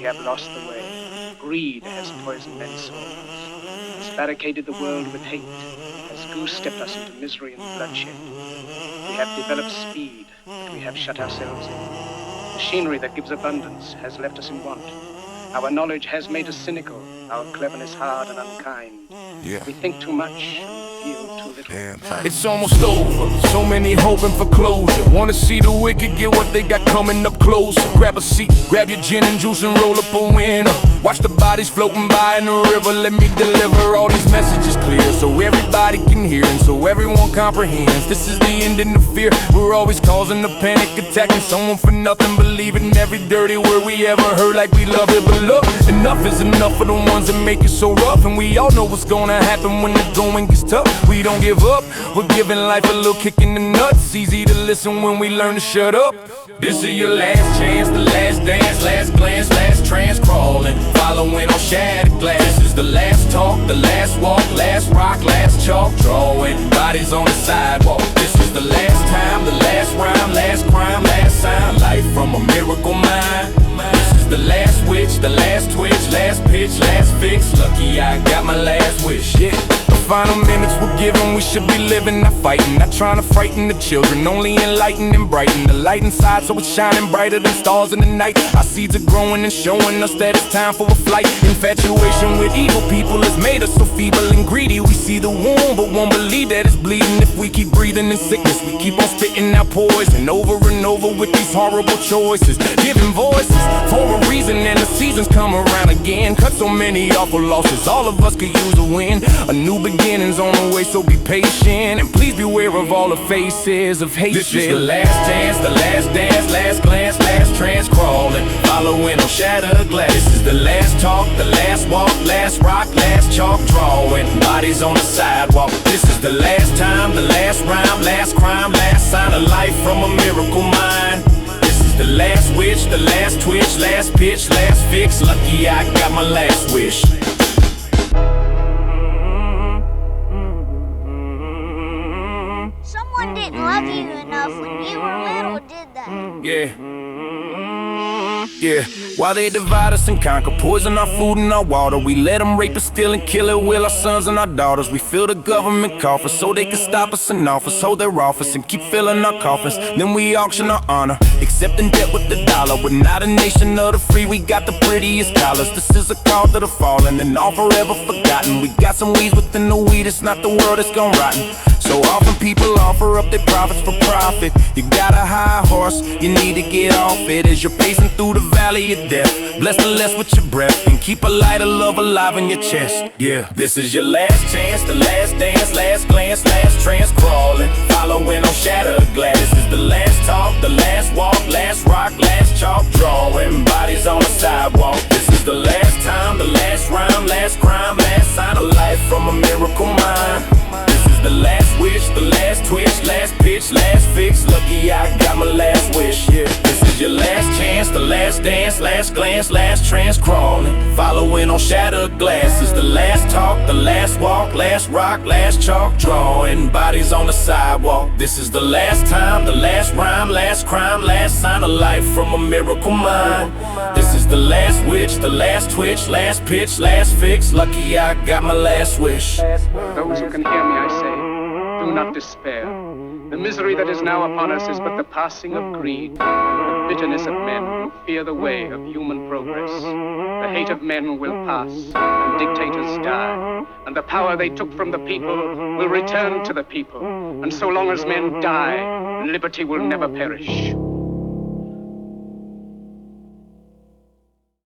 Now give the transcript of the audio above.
have lost the way. Greed has poisoned men's souls, has barricaded the world with hate, has goose-stepped us into misery and bloodshed. We have developed speed, but we have shut ourselves in. Machinery that gives abundance has left us in want. Our knowledge has made us cynical, our cleverness hard and unkind. Yeah. We think too much and feel too little. It's almost over, so many hoping for closure. Wanna see the wicked get what they got coming up closer. Grab a seat, grab your gin and juice and roll up a winner. Watch the bodies floating by in the river. Let me deliver all these messages clear, so everybody can hear and so everyone comprehends. This is the end in the fear. We're always causing a panic, attacking someone for nothing, believing every dirty word we ever heard like we love it. But look, enough is enough for the ones that make it so rough, and we all know what's gonna happen when the going gets tough. We don't give up, we're giving life a little kick in the nuts. Easy to listen when we learn to shut up. This is your last chance, the last dance, last glance, last trance crawling, following on shattered glass. This is the last talk, the last walk, last rock, last chalk drawing, bodies on the sidewalk. This is the last time, the last rhyme, last crime, last sign, life from a miracle mind. This is the last witch, the last twitch, last pitch, last fix. Lucky I got my last wish. Yeah. Final minutes we're given, we should be living, not fighting, not trying to frighten the children, only enlighten and brighten the light inside so it's shining brighter than stars in the night. Our seeds are growing and showing us that it's time for a flight. Infatuation with evil people has made us so feeble and greedy. We see the wound but won't believe that it's bleeding. If we keep breathing in sickness, we keep on spitting out poison over and over with these horrible choices, giving voices for a reason, and the seasons come around again. Cut so many awful losses, all of us could use a win. A new beginning's on the way, so be patient, and please beware of all the faces of hate. This is the last chance, the last dance, last glance, last trance crawling, following on shattered glass. This is the last talk, the last walk, last rock, last chalk drawing, bodies on the sidewalk. This is the last time, the last rhyme, last crime, last sign of life from a miracle mind. This is the last witch, the last twitch, last pitch, last fix. Lucky I got my last wish. Someone didn't love you enough when you were little, did they? Yeah, while they divide us and conquer, poison our food and our water, we let them rape us, steal and kill it will our sons and our daughters. We fill the government coffers so they can stop us in office, hold their office and keep filling our coffins. Then we auction our honor, accepting debt with the dollar. We're not a nation of the free, we got the prettiest collars. This is a call to the fallen and all forever forgotten. We got some weeds within the weed, it's not the world that's gone rotten. So often people offer up their profits for profit. You got a high horse, you need to get off it as you're pacing through the valley of death. Bless the less with your breath and keep a light of love alive in your chest. Yeah, this is your last chance, the last dance, last glance, last trance crawling, following on shattered glass. This is the last talk, the last walk, last rock, last chalk drawing, bodies on the sidewalk. This is the last time, the last rhyme, last crime, last sign of life from a miracle mind. This is the last wish, the last twitch, last pitch, last fix. Lucky I got my last wish. Yeah, this is your last chance, the last dance, last glance, last trance crawling, following on shattered glass. This is the last talk, the last walk, last rock, last chalk drawing, bodies on the sidewalk. This is the last time, the last rhyme, last crime, last sign of life from a miracle mind. This is the last witch, the last twitch, last pitch, last fix. Lucky I got my last wish. Those who can hear me, I say, do not despair. The misery that is now upon us is but the passing of greed, the bitterness of men who fear the way of human progress. The hate of men will pass, and dictators die, and the power they took from the people will return to the people. And so long as men die, liberty will never perish.